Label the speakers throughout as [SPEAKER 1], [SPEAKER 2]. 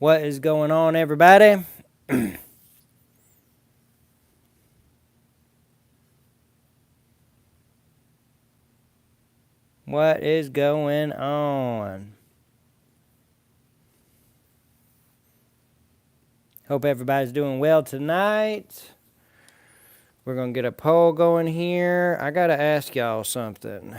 [SPEAKER 1] What is going on, everybody? What is going on? Hope everybody's doing well tonight. We're going to get a poll going here. I got to ask y'all something.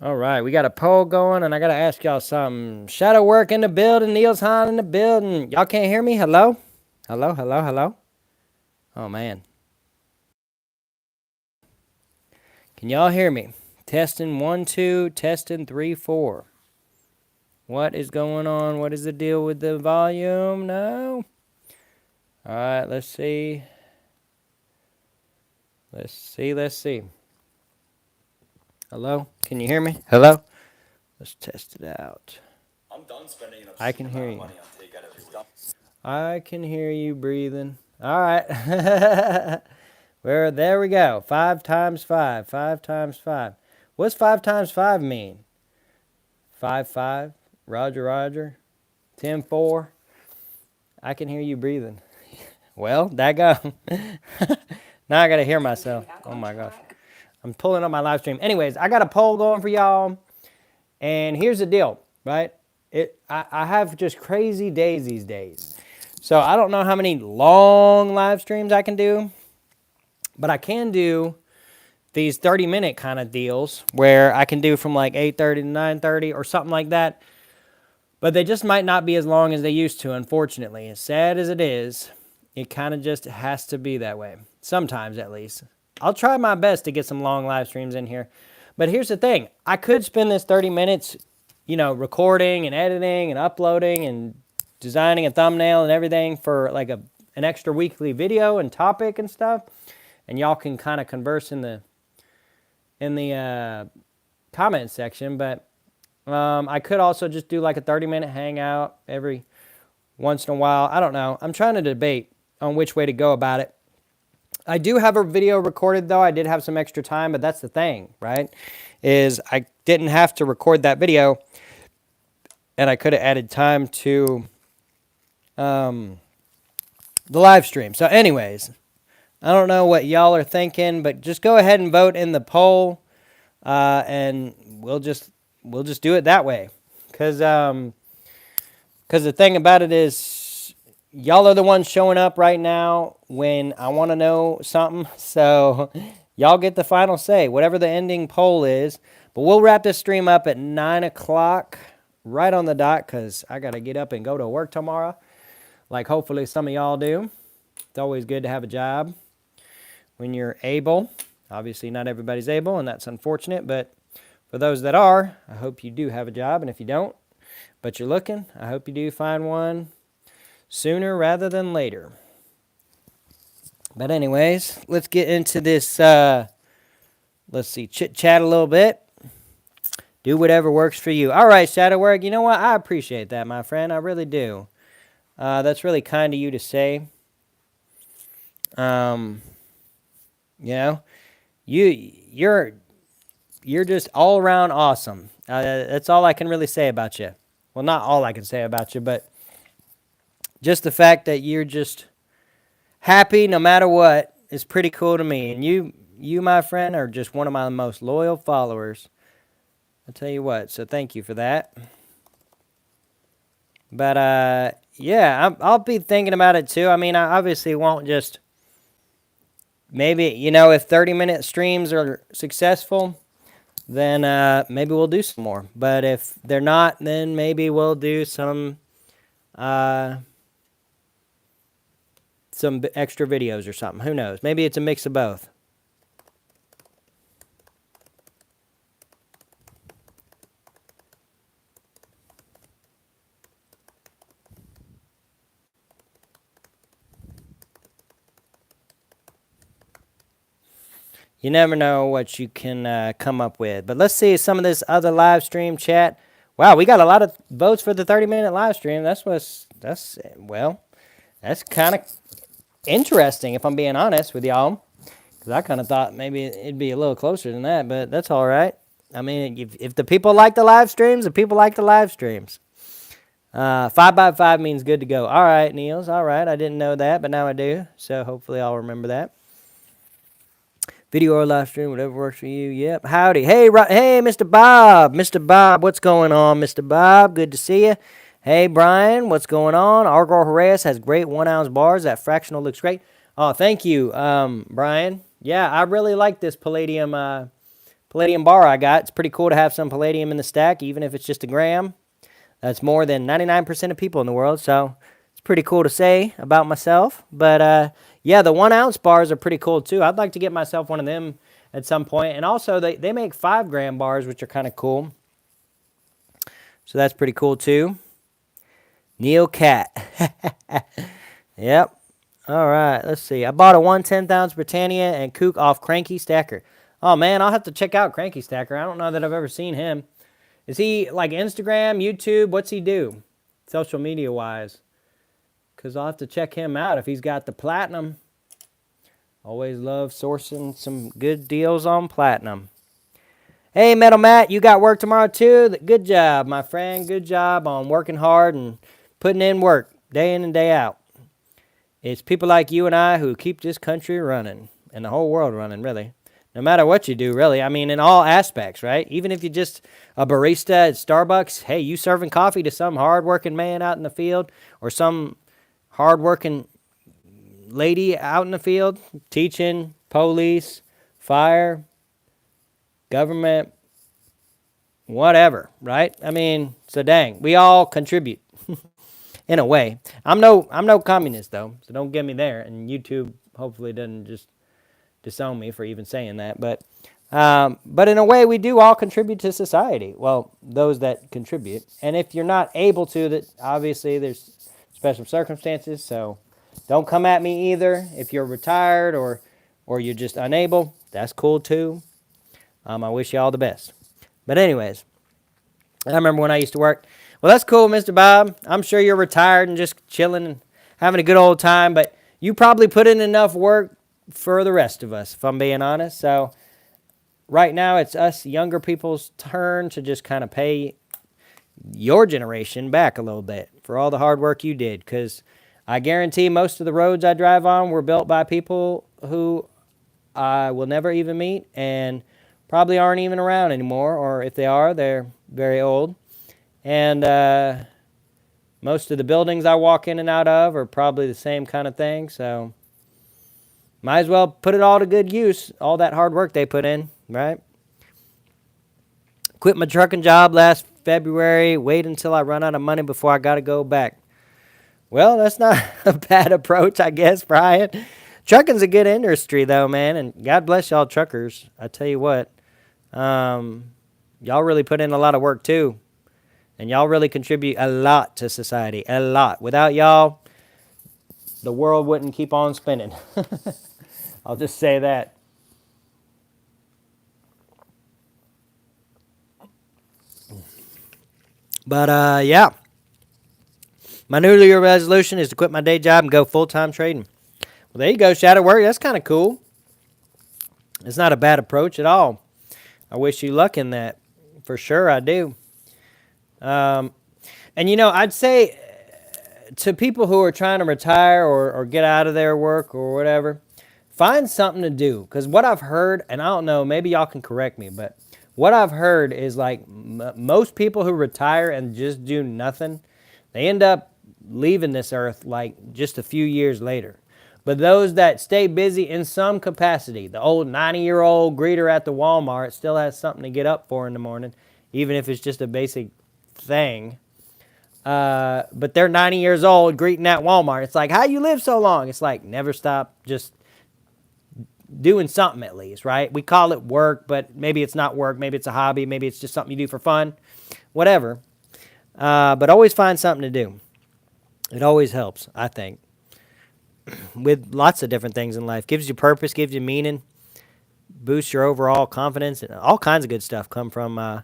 [SPEAKER 1] All right, we got a poll going, and I got to ask y'all something. Shadow Work in the building, Niels Hahn in the building. Y'all can't hear me? Hello? Hello, hello, hello? Oh, man. Can y'all hear me? Testing 1, 2, testing 3, 4. What is going on? What is the deal with the volume? No? All right, let's see. Let's see. Hello? Can you hear me? Hello? Let's test it out.
[SPEAKER 2] I'm done spending an
[SPEAKER 1] I can hear
[SPEAKER 2] amount
[SPEAKER 1] you.
[SPEAKER 2] of money on takeout every week.
[SPEAKER 1] I can hear you breathing. All right. There we go. 5 times 5. 5 times 5. What's 5 times 5 mean? 5, 5. Roger, Roger. 10, 4. I can hear you breathing. Well, daggone. Now I got to hear myself. Oh my gosh. I'm pulling up my live stream. Anyways, I got a poll going for y'all. And here's the deal, right? I have just crazy days these days. So I don't know how many long live streams I can do, but I can do these 30-minute kind of deals where I can do from like 8:30 to 9:30 or something like that. But they just might not be as long as they used to, unfortunately. As sad as it is, it kind of just has to be that way. Sometimes, at least. I'll try my best to get some long live streams in here. But here's the thing. I could spend this 30 minutes, recording and editing and uploading and designing a thumbnail and everything for like an extra weekly video and topic and stuff. And y'all can kind of converse in the comment section. But I could also just do like a 30-minute hangout every once in a while. I don't know. I'm trying to debate on which way to go about it. I do have a video recorded, though. I did have some extra time, but that's the thing, right? Is I didn't have to record that video, and I could have added time to the live stream. So anyways, I don't know what y'all are thinking, but just go ahead and vote in the poll, and we'll just do it that way. Because the thing about it is, y'all are the ones showing up right now when I want to know something. So y'all get the final say, whatever the ending poll is. But we'll wrap this stream up at 9 o'clock, right on the dot, because I got to get up and go to work tomorrow, like hopefully some of y'all do. It's always good to have a job when you're able. Obviously, not everybody's able, and that's unfortunate. But for those that are, I hope you do have a job. And if you don't, but you're looking, I hope you do find one sooner rather than later. But anyways, let's get into this, chit-chat a little bit. Do whatever works for you. All right, Shadow Work, you know what? I appreciate that, my friend. I really do. That's really kind of you to say. You're just all around awesome. That's all I can really say about you. Well, not all I can say about you, but just the fact that you're just happy no matter what is pretty cool to me. And you, my friend, are just one of my most loyal followers. I'll tell you what, so thank you for that. But, yeah, I'll be thinking about it too. I mean, I obviously won't just, maybe, if 30-minute streams are successful, then maybe we'll do some more. But if they're not, then maybe we'll do some some extra videos or something. Who knows? Maybe it's a mix of both. You never know what you can come up with. But let's see some of this other live stream chat. Wow, we got a lot of votes for the 30-minute live stream. That's kind of interesting if I'm being honest with y'all. Because I kind of thought maybe it'd be a little closer than that, but that's all right. I mean, if the people like the live streams, the people like the live streams. 5x5 means good to go. All right, Niels. All right, I didn't know that, but now I do. So hopefully I'll remember that. Video or live stream, whatever works for you. Yep. Howdy. Hey, Mr. Bob. Mr. Bob, what's going on, Mr. Bob? Good to see you. Hey, Brian, what's going on? Argor Horace has great 1-ounce bars. That fractional looks great. Oh, thank you, Brian. Yeah, I really like this palladium bar I got. It's pretty cool to have some palladium in the stack, even if it's just a gram. That's more than 99% of people in the world, so it's pretty cool to say about myself. But, yeah, the 1-ounce bars are pretty cool, too. I'd like to get myself one of them at some point. And also, they make 5-gram bars, which are kind of cool. So that's pretty cool, too. Neil Cat. Yep. All right, let's see. I bought a 1/10-ounce Britannia and Kook off Cranky Stacker. Oh, man, I'll have to check out Cranky Stacker. I don't know that I've ever seen him. Is he like Instagram, YouTube? What's he do? Social media-wise? Because I'll have to check him out if he's got the platinum. Always love sourcing some good deals on platinum. Hey, Metal Matt, you got work tomorrow too? Good job, my friend. Good job on working hard and putting in work day in and day out. It's people like you and I who keep this country running and the whole world running, really. No matter what you do, really. I mean, in all aspects, right? Even if you're just a barista at Starbucks, hey, you serving coffee to some hard-working man out in the field or some hard-working lady out in the field, teaching, police, fire, government, whatever, right? I mean, so dang, we all contribute in a way. I'm no communist though, so don't get me there. And YouTube hopefully doesn't just disown me for even saying that. But in a way, we do all contribute to society. Well, those that contribute, and if you're not able to, that obviously there's special circumstances. So don't come at me either. If you're retired or you're just unable, that's cool too. I wish you all the best. But anyways, I remember when I used to work. Well, that's cool, Mr. Bob. I'm sure you're retired and just chilling and having a good old time, but you probably put in enough work for the rest of us, if I'm being honest. So right now it's us younger people's turn to just kind of pay your generation back a little bit for all the hard work you did, because I guarantee most of the roads I drive on were built by people who I will never even meet and probably aren't even around anymore, or if they are, they're very old. And most of the buildings I walk in and out of are probably the same kind of thing, so might as well put it all to good use, all that hard work they put in, right? Quit my trucking job last February, wait until I run out of money before I got to go back. Well, that's not a bad approach, I guess, Brian. Trucking's a good industry, though, man, and God bless y'all truckers. I tell you what, y'all really put in a lot of work, too, and y'all really contribute a lot to society, a lot. Without y'all, the world wouldn't keep on spinning. I'll just say that. But, yeah. My New Year resolution is to quit my day job and go full-time trading. Well, there you go, Shadow Work. That's kind of cool. It's not a bad approach at all. I wish you luck in that. For sure, I do. And, you know, I'd say to people who are trying to retire or get out of their work or whatever, find something to do. Because what I've heard, and I don't know, maybe y'all can correct me, but what I've heard is like most people who retire and just do nothing, they end up leaving this earth like just a few years later. But those that stay busy in some capacity, the old 90-year-old greeter at the Walmart still has something to get up for in the morning, even if it's just a basic thing. But they're 90 years old greeting at Walmart. It's like, how you live so long? It's like, never stop just doing something at least, right? We call it work, but maybe it's not work. Maybe it's a hobby. Maybe it's just something you do for fun, whatever. But always find something to do. It always helps, I think, with lots of different things in life. Gives you purpose, gives you meaning, boosts your overall confidence, and all kinds of good stuff come from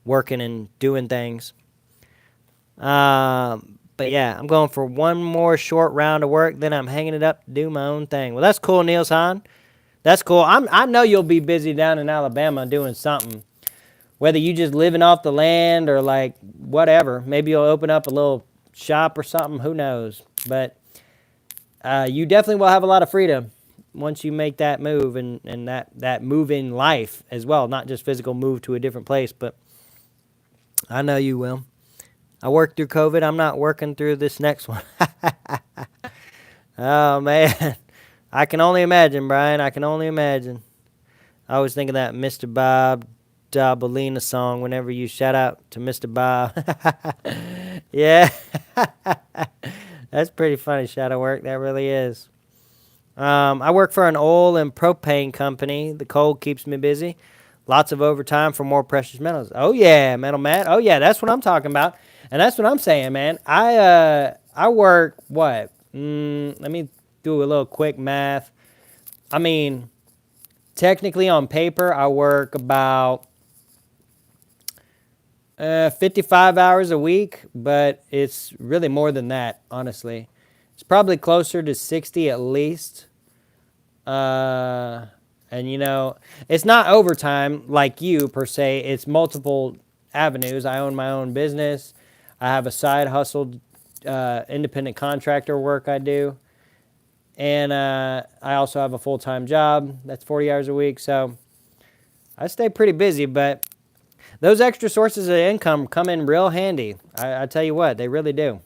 [SPEAKER 1] working and doing things. But yeah, I'm going for one more short round of work, then I'm hanging it up to do my own thing. Well, that's cool, Niels Hahn. That's cool. I know you'll be busy down in Alabama doing something. Whether you just living off the land or like whatever. Maybe you'll open up a little shop or something. Who knows? But you definitely will have a lot of freedom once you make that move and that move in life as well. Not just physical move to a different place, but I know you will. I worked through COVID. I'm not working through this next one. Oh, man. I can only imagine, Brian. I can only imagine. I always think of that Mr. Bob Dabalina song whenever you shout out to Mr. Bob. Yeah. That's pretty funny shadow work. That really is. I work for an oil and propane company. The coal keeps me busy. Lots of overtime for more precious metals. Oh, yeah, Metal Matt. Oh, yeah, that's what I'm talking about. And that's what I'm saying, man. I work, what? Let me do a little quick math. I mean, technically on paper, I work about 55 hours a week, but it's really more than that, honestly. It's probably closer to 60 at least. And, it's not overtime like you, per se. It's multiple avenues. I own my own business. I have a side hustle, independent contractor work I do. And I also have a full-time job. That's 40 hours a week. So I stay pretty busy, but those extra sources of income come in real handy. I tell you what, they really do.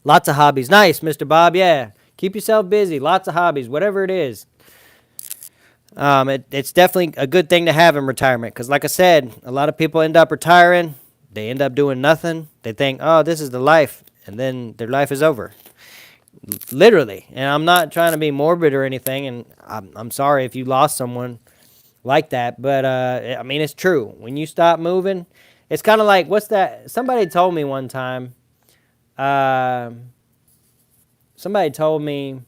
[SPEAKER 1] Lots of hobbies. Nice, Mr. Bob. Yeah. Keep yourself busy. Lots of hobbies, whatever it is. It's definitely a good thing to have in retirement because, like I said, a lot of people end up retiring. They end up doing nothing. They think, oh, this is the life. And then their life is over. Literally. And I'm not trying to be morbid or anything. And I'm sorry if you lost someone like that. But, I mean, it's true. When you stop moving, it's kind of like, what's that? Somebody told me one time. Somebody told me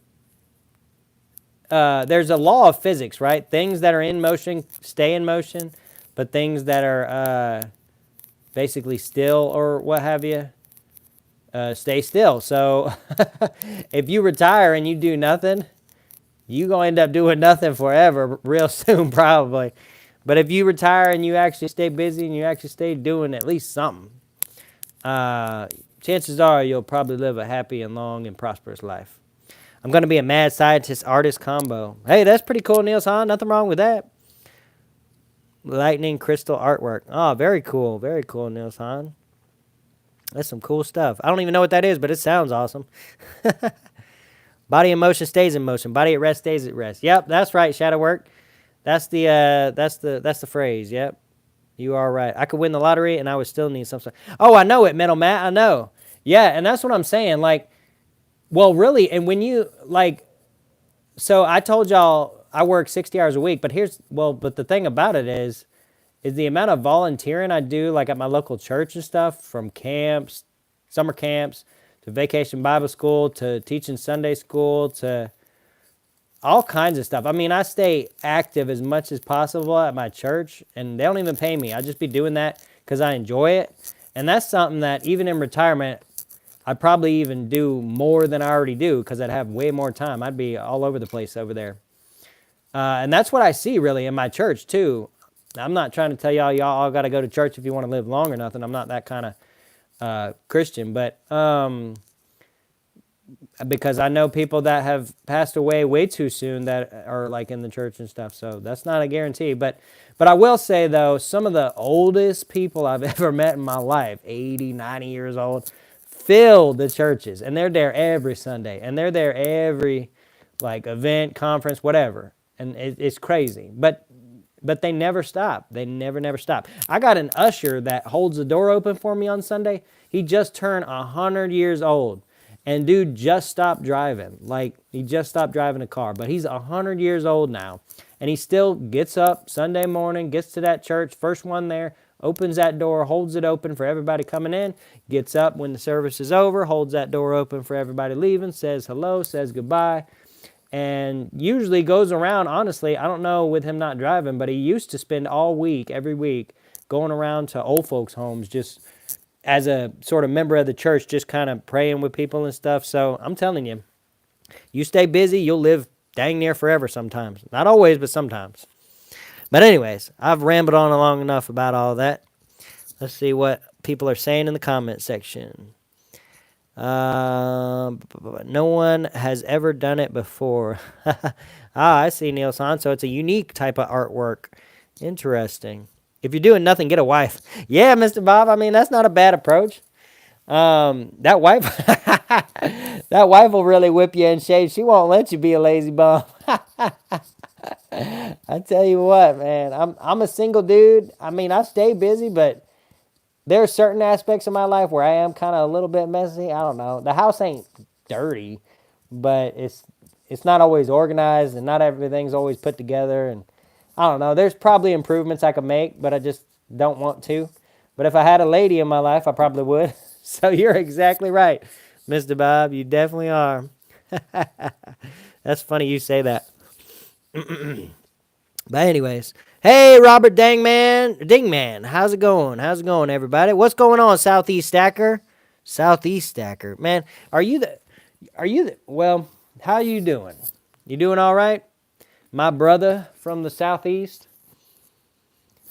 [SPEAKER 1] there's a law of physics, right? Things that are in motion stay in motion. But things that are basically still or what have you, stay still. So if you retire and you do nothing, you're going to end up doing nothing forever real soon probably. But if you retire and you actually stay busy and you actually stay doing at least something, chances are you'll probably live a happy and long and prosperous life. I'm going to be a mad scientist artist combo. Hey, that's pretty cool, Niels Hahn. Nothing wrong with that. Lightning crystal artwork. Oh, very cool. Very cool, Niels Hahn. That's some cool stuff. I don't even know what that is, but it sounds awesome. Body in motion stays in motion. Body at rest stays at rest. Yep, that's right, shadow work. That's the phrase. Yep. You are right. I could win the lottery and I would still need some stuff. Oh, I know it, Metal Matt. I know. Yeah, and that's what I'm saying. Like, well, really, and when you, like, so I told y'all I work 60 hours a week, but but the thing about it is the amount of volunteering I do, like at my local church and stuff, from camps, summer camps, to vacation Bible school, to teaching Sunday school, to all kinds of stuff. I mean, I stay active as much as possible at my church, and they don't even pay me. I just be doing that because I enjoy it. And that's something that even in retirement, I'd probably even do more than I already do because I'd have way more time. I'd be all over the place over there. And that's what I see really in my church too. I'm not trying to tell y'all all got to go to church if you want to live long or nothing. I'm not that kind of Christian, but because I know people that have passed away way too soon that are like in the church and stuff. So that's not a guarantee. But I will say though, some of the oldest people I've ever met in my life, 80, 90 years old, fill the churches, and they're there every Sunday, and they're there every like event, conference, whatever. And it's crazy. But but they never stop. They never stop. I got an usher that holds the door open for me on Sunday. He just turned 100 years old. And dude just stopped driving. Like, he just stopped driving a car. But he's 100 years old now. And he still gets up Sunday morning, gets to that church, first one there, opens that door, holds it open for everybody coming in, gets up when the service is over, holds that door open for everybody leaving, says hello, says goodbye, and usually goes around, honestly, I don't know with him not driving, but he used to spend all week, every week, going around to old folks' homes just as a sort of member of the church, just kind of praying with people and stuff. So I'm telling you, you stay busy, you'll live dang near forever sometimes. Not always, but sometimes. But anyways, I've rambled on long enough about all that. Let's see what people are saying in the comment section. No one has ever done it before. I see, Neil San. So it's a unique type of artwork. Interesting. If you're doing nothing, get a wife. Yeah, Mr. Bob. I mean, that's not a bad approach. That wife, that wife will really whip you in shape. She won't let you be a lazy bum. I tell you what, man. I'm a single dude. I mean, I stay busy, but there are certain aspects of my life where I am kind of a little bit messy. I don't know. The house ain't dirty, but it's not always organized, and not everything's always put together. And I don't know. There's probably improvements I could make, but I just don't want to. But if I had a lady in my life, I probably would. So you're exactly right, Mr. Bob. You definitely are. That's funny you say that. But anyways, hey, Robert Dingman, how's it going? How's it going, everybody? What's going on, Southeast Stacker? Southeast Stacker, man, well, how you doing? You doing all right? My brother from the Southeast.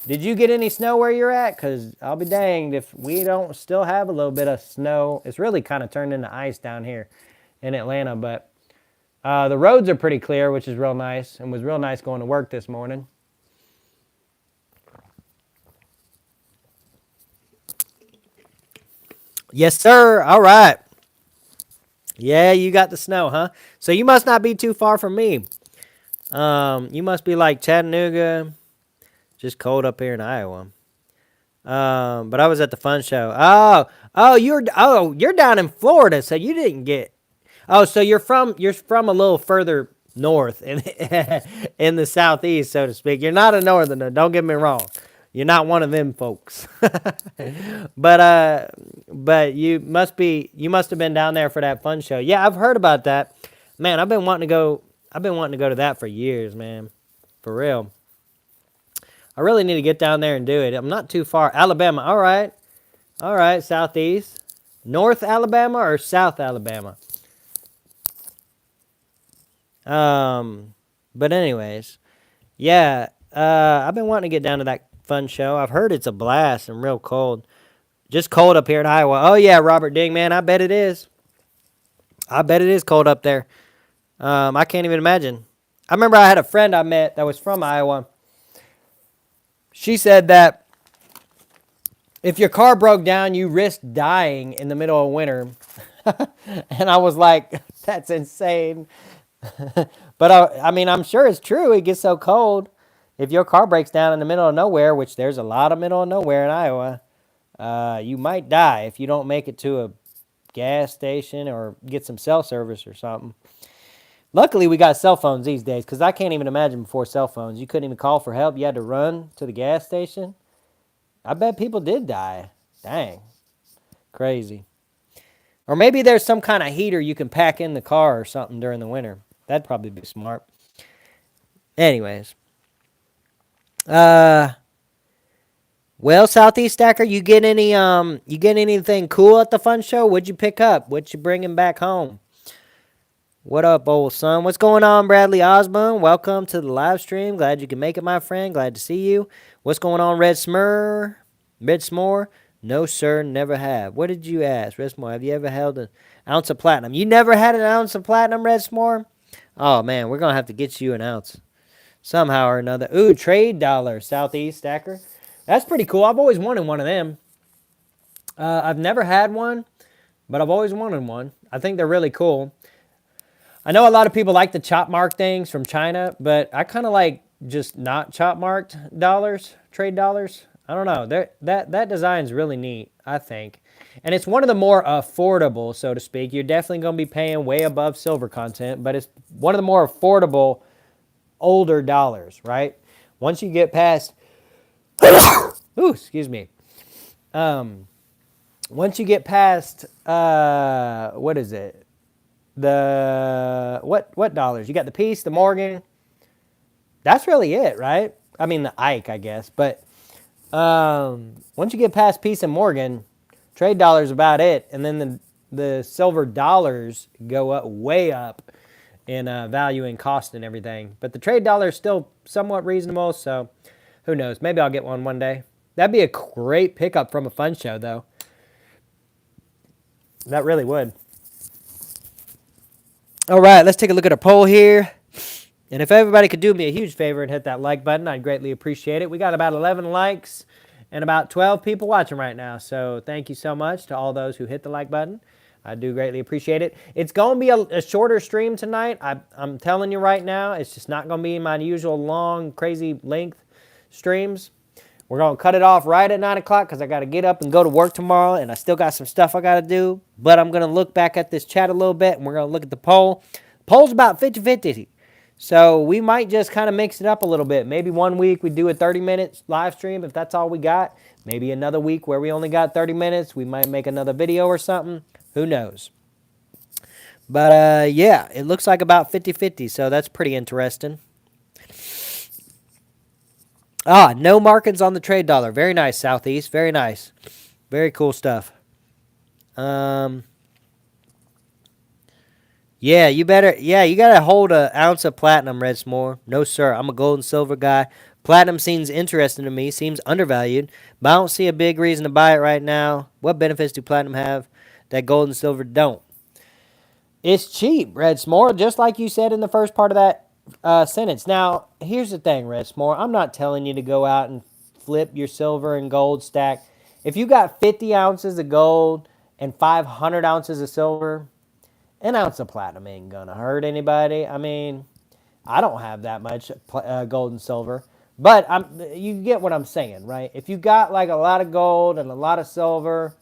[SPEAKER 1] Did you get any snow where you're at? Because I'll be danged if we don't still have a little bit of snow. It's really kind of turned into ice down here in Atlanta, but the roads are pretty clear, which is real nice, and was real nice going to work this morning. Yes, sir. All right. Yeah, you got the snow, huh? So you must not be too far from me. You must be like Chattanooga, just cold up here in Iowa. But I was at the fun show. You're down in Florida, so you didn't get. Oh, so you're from a little further north in the southeast, so to speak. You're not a northerner. Don't get me wrong. You're not one of them folks. But you must have been down there for that fun show. Yeah, I've heard about that. Man, I've been wanting to go to that for years, man. For real. I really need to get down there and do it. I'm not too far. Alabama. All right. Southeast. North Alabama or South Alabama? But anyways, yeah, I've been wanting to get down to that fun show. I've heard it's a blast and real cold. Just cold up here in Iowa. Oh yeah, Robert Dingman, I bet it is. I bet it is cold up there. I can't even imagine. I remember I had a friend I met that was from Iowa. She said that if your car broke down, you risk dying in the middle of winter. And I was like, that's insane. But I mean, I'm sure it's true. It gets so cold. If your car breaks down in the middle of nowhere, which there's a lot of middle of nowhere in Iowa, you might die if you don't make it to a gas station or get some cell service or something. Luckily, we got cell phones these days, because I can't even imagine before cell phones. You couldn't even call for help. You had to run to the gas station. I bet people did die. Dang. Crazy. Or maybe there's some kind of heater you can pack in the car or something during the winter. That'd probably be smart. Anyways. Well, Southeast Stacker, you get anything cool at the fun show? What'd you pick up? What you bringing back home? What up, old son? What's going on, Bradley Osborne? Welcome to the live stream. Glad you can make it, my friend. Glad to see you. What's going on, Red Smore? No, sir, never have. What did you ask, Red Smore? Have you ever held an ounce of platinum? You never had an ounce of platinum, Red Smore? Oh, man, we're going to have to get you an ounce somehow or another. Ooh, trade dollar, Southeast Stacker. That's pretty cool. I've always wanted one of them. I've never had one, but I've always wanted one. I think they're really cool. I know a lot of people like the chop mark things from China, but I kind of like just not chop marked dollars, trade dollars. I don't know. That design's really neat, I think. And it's one of the more affordable, so to speak. You're definitely going to be paying way above silver content, but it's one of the more affordable older dollars, right? Once you get past, ooh, excuse me. Once you get past, what is it? What dollars? You got the piece, the Morgan. That's really it, right? I mean, the Ike, I guess. But once you get past piece and Morgan, trade dollars about it. And then the silver dollars go up, way up in value and cost and everything. But the trade dollar is still somewhat reasonable, so who knows? Maybe I'll get one day. That'd be a great pickup from a fun show, though. That really would. All right, let's take a look at a poll here. And if everybody could do me a huge favor and hit that like button, I'd greatly appreciate it. We got about 11 likes and about 12 people watching right now. So thank you so much to all those who hit the like button. I do greatly appreciate it. It's going to be a shorter stream tonight. I'm telling you right now, it's just not going to be my usual long, crazy length streams. We're going to cut it off right at 9 o'clock because I got to get up and go to work tomorrow, and I still got some stuff I got to do. But I'm going to look back at this chat a little bit, and we're going to look at the poll. Poll's about 50-50. So we might just kind of mix it up a little bit. Maybe one week we do a 30-minute live stream if that's all we got. Maybe another week where we only got 30 minutes. We might make another video or something. Who knows? But yeah, it looks like about 50-50, so that's pretty interesting. No markings on the trade dollar. Very nice, Southeast. Very nice. Very cool stuff. Yeah, you gotta hold an ounce of platinum, Red S'more. No, sir. I'm a gold and silver guy. Platinum seems interesting to me. Seems undervalued. But I don't see a big reason to buy it right now. What benefits do platinum have that gold and silver don't? It's cheap, Red S'more, just like you said in the first part of that sentence. Now, here's the thing, Red S'more. I'm not telling you to go out and flip your silver and gold stack. If you got 50 ounces of gold and 500 ounces of silver, an ounce of platinum ain't gonna hurt anybody. I mean, I don't have that much gold and silver, but you get what I'm saying, right? If you got like a lot of gold and a lot of silver,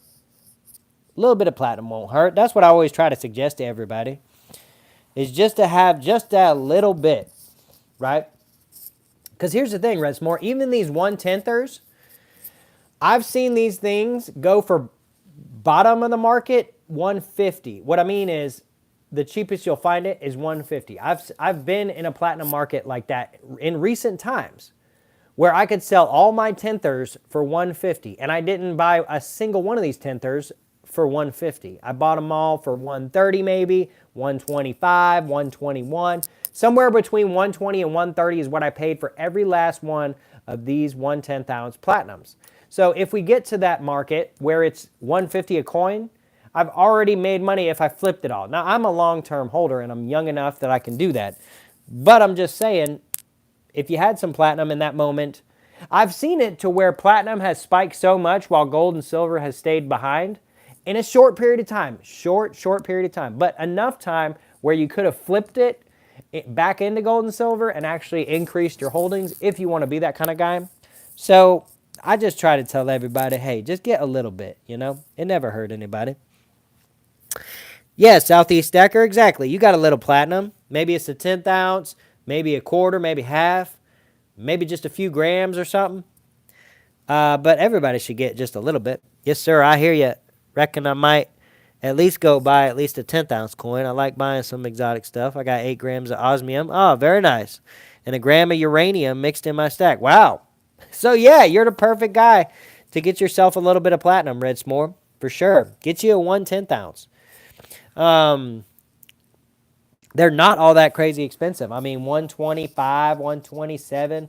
[SPEAKER 1] a little bit of platinum won't hurt. That's what I always try to suggest to everybody, is just to have just that little bit, right? Because here's the thing, Red S'more, even these 1/10ers, I've seen these things go for bottom of the market 150. What I mean is the cheapest you'll find it is 150. I've been in a platinum market like that in recent times where I could sell all my 10thers for 150, and I didn't buy a single one of these 10thers for 150. I bought them all for 130 maybe, 125, 121. Somewhere between 120 and 130 is what I paid for every last one of these 1/10 ounce platinums. So if we get to that market where it's 150 a coin, I've already made money if I flipped it all. Now, I'm a long-term holder, and I'm young enough that I can do that. But I'm just saying, if you had some platinum in that moment, I've seen it to where platinum has spiked so much while gold and silver has stayed behind in a short period of time. Short period of time. But enough time where you could have flipped it back into gold and silver and actually increased your holdings if you want to be that kind of guy. So I just try to tell everybody, hey, just get a little bit, you know? It never hurt anybody. Yeah, Southeast Stacker, exactly. You got a little platinum. Maybe it's a 10th ounce, maybe a quarter, maybe half, maybe just a few grams or something. But everybody should get just a little bit. Yes, sir, I hear you. Reckon I might at least go buy at least a 10th ounce coin. I like buying some exotic stuff. I got 8 grams of osmium. Oh, very nice. And a gram of uranium mixed in my stack. Wow. So, yeah, you're the perfect guy to get yourself a little bit of platinum, Red S'more. For sure. Get you a 1/10 ounce. They're not all that crazy expensive. I mean, 125, 127.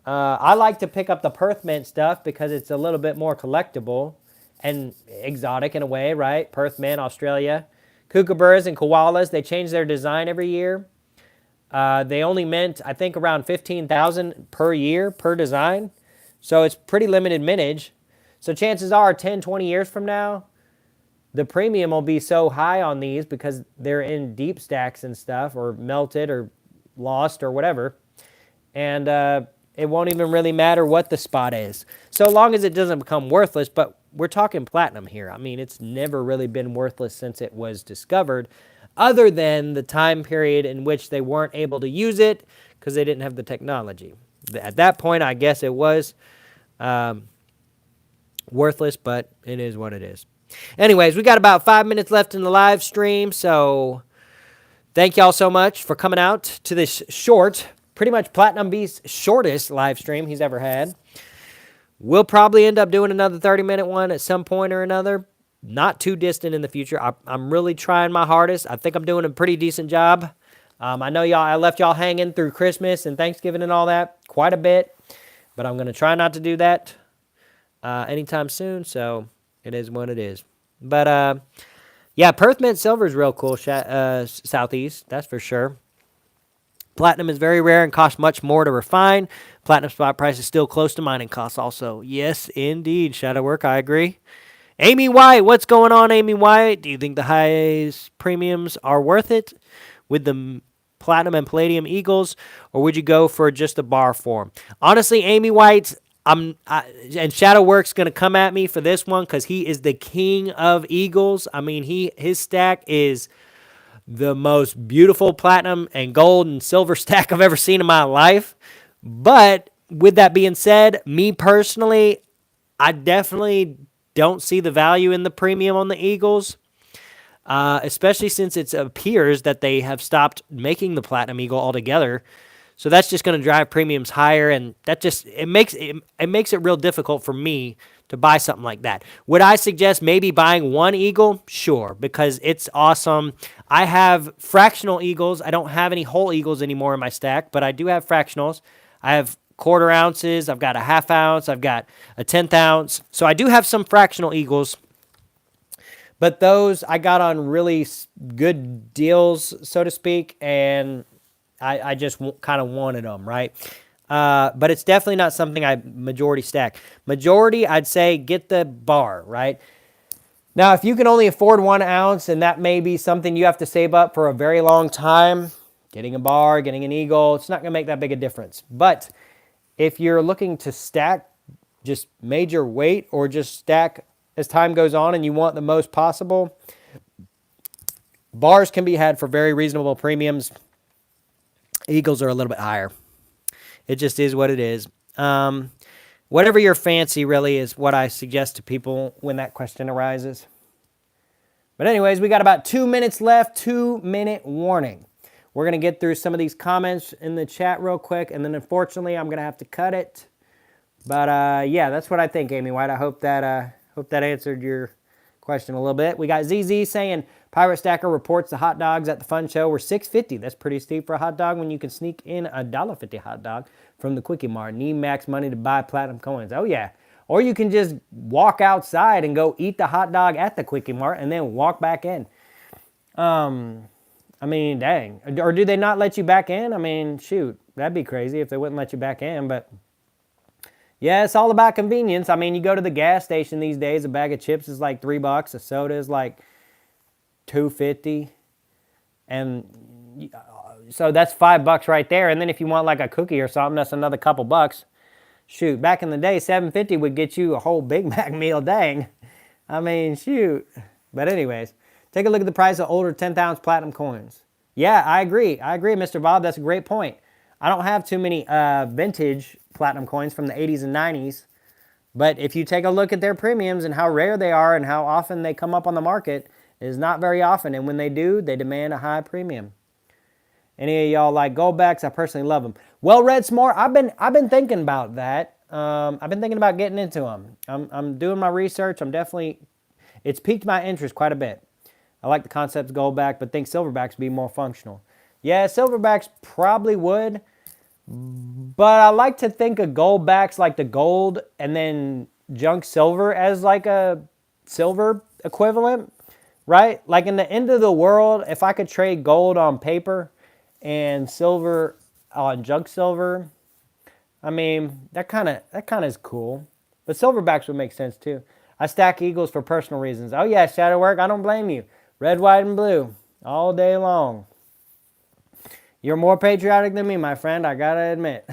[SPEAKER 1] I like to pick up the Perth Mint stuff because it's a little bit more collectible and exotic in a way, right? Perth Mint, Australia. Kookaburras and koalas, they change their design every year. They only mint, I think, around 15,000 per year per design. So it's pretty limited mintage. So chances are 10, 20 years from now, the premium will be so high on these because they're in deep stacks and stuff, or melted or lost or whatever. And it won't even really matter what the spot is, so long as it doesn't become worthless. But we're talking platinum here. I mean, it's never really been worthless since it was discovered, other than the time period in which they weren't able to use it because they didn't have the technology. At that point, I guess it was worthless, but it is what it is. Anyways, we got about 5 minutes left in the live stream, so thank y'all so much for coming out to this short, pretty much Platinum Beast's shortest live stream he's ever had. We'll probably end up doing another 30-minute one at some point or another, not too distant in the future. I'm really trying my hardest. I think I'm doing a pretty decent job. I know I left y'all hanging through Christmas and Thanksgiving and all that quite a bit, but I'm going to try not to do that anytime soon, so it is what it is. But, yeah, Perth Mint Silver is real cool, Southeast, that's for sure. Platinum is very rare and costs much more to refine. Platinum spot price is still close to mining costs also. Yes, indeed, Shadow Work, I agree. Amy White, what's going on, Amy White? Do you think the highest premiums are worth it with the Platinum and Palladium Eagles, or would you go for just the bar form? Honestly, Amy White, and Shadow Work's going to come at me for this one because he is the king of Eagles. I mean, his stack is the most beautiful platinum and gold and silver stack I've ever seen in my life. But with that being said, me personally, I definitely don't see the value in the premium on the Eagles, especially since it appears that they have stopped making the Platinum Eagle altogether. So that's just going to drive premiums higher, and that just it makes it real difficult for me to buy something like that. Would I suggest maybe buying one Eagle? Sure, because it's awesome. I have fractional Eagles. I don't have any whole Eagles anymore in my stack, but I do have fractionals. I have quarter ounces. I've got a half ounce. I've got a 1/10 ounce. So I do have some fractional Eagles, but those I got on really good deals, so to speak, and I just kind of wanted them, right? But it's definitely not something I majority stack. Majority, I'd say get the bar, right? Now, if you can only afford 1 ounce, and that may be something you have to save up for a very long time, getting a bar, getting an Eagle, it's not going to make that big a difference. But if you're looking to stack just major weight or just stack as time goes on and you want the most possible, bars can be had for very reasonable premiums. Eagles are a little bit higher. It just is what it is. Whatever your fancy really is what I suggest to people when that question arises. But anyways, we got about 2 minutes left, 2-minute warning. We're going to get through some of these comments in the chat real quick, and then unfortunately I'm going to have to cut it. But yeah, that's what I think, Amy White. I hope that answered your question a little bit. We got ZZ saying, Pirate Stacker reports the hot dogs at the fun show were $6.50. That's pretty steep for a hot dog when you can sneak in a $1.50 hot dog from the Quickie Mart. Need max money to buy platinum coins. Oh, yeah. Or you can just walk outside and go eat the hot dog at the Quickie Mart and then walk back in. I mean, dang. Or do they not let you back in? I mean, shoot. That'd be crazy if they wouldn't let you back in, but yeah, it's all about convenience. I mean, you go to the gas station these days, a bag of chips is like $3, a soda is like $2.50, and so that's $5 right there. And then if you want like a cookie or something, that's another couple bucks. Shoot, back in the day, $7.50 would get you a whole Big Mac meal. Dang, I mean, shoot. But anyways, take a look at the price of older 10th-ounce platinum coins. Yeah, I agree, Mr. Bob. That's a great point. I don't have too many vintage platinum coins from the 80s and 90s, but if you take a look at their premiums and how rare they are and how often they come up on the market, it is not very often, and when they do, they demand a high premium. Any of y'all like Goldbacks? I personally love them. Well, Red Smart, I've been thinking about that. I've been thinking about getting into them. I'm doing my research. It's piqued my interest quite a bit. I like the concept of Goldback, but think Silverbacks would be more functional. Yeah, Silverbacks probably would, but I like to think of Goldbacks like the gold and then junk silver as like a silver equivalent, right? Like in the end of the world, if I could trade gold on paper and silver on junk silver, I mean, that kind of is cool. But Silverbacks would make sense too. I stack Eagles for personal reasons. Oh yeah, Shadow Work, I don't blame you. Red, white, and blue all day long. You're more patriotic than me, my friend. I gotta admit.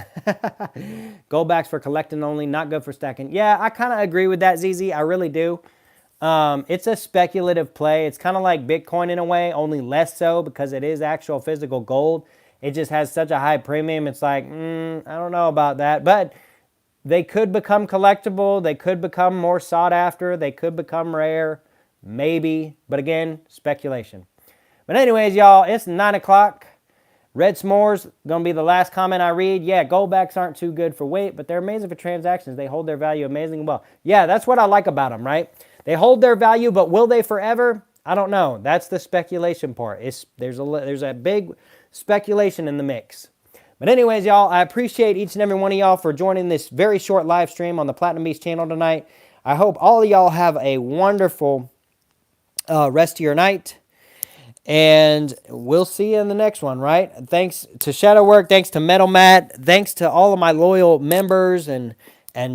[SPEAKER 1] Goldbacks for collecting only, not good for stacking. Yeah, I kind of agree with that, ZZ. I really do. It's a speculative play. It's kind of like Bitcoin in a way, only less so because it is actual physical gold. It just has such a high premium. It's like, I don't know about that. But they could become collectible. They could become more sought after. They could become rare. Maybe. But again, speculation. But anyways, y'all, it's 9 o'clock. Red S'mores, going to be the last comment I read. Yeah, goldbacks aren't too good for weight, but they're amazing for transactions. They hold their value amazingly well. Yeah, that's what I like about them, right? They hold their value, but will they forever? I don't know. That's the speculation part. There's a big speculation in the mix. But anyways, y'all, I appreciate each and every one of y'all for joining this very short live stream on the Platinum Beast channel tonight. I hope all of y'all have a wonderful rest of your night. And we'll see you in the next one, right? Thanks to Shadowwork. Thanks to Metal Matt. Thanks to all of my loyal members and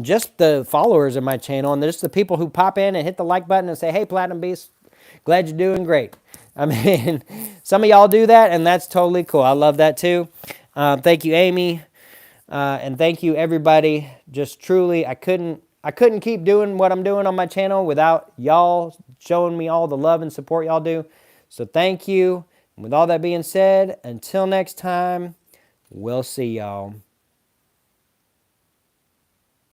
[SPEAKER 1] just the followers of my channel. And just the people who pop in and hit the like button and say, hey, Platinum Beast, glad you're doing great. I mean, some of y'all do that, and that's totally cool. I love that too. Thank you, Amy. And thank you, everybody. Just truly, I couldn't keep doing what I'm doing on my channel without y'all showing me all the love and support y'all do. So thank you. And with all that being said, until next time, we'll see y'all.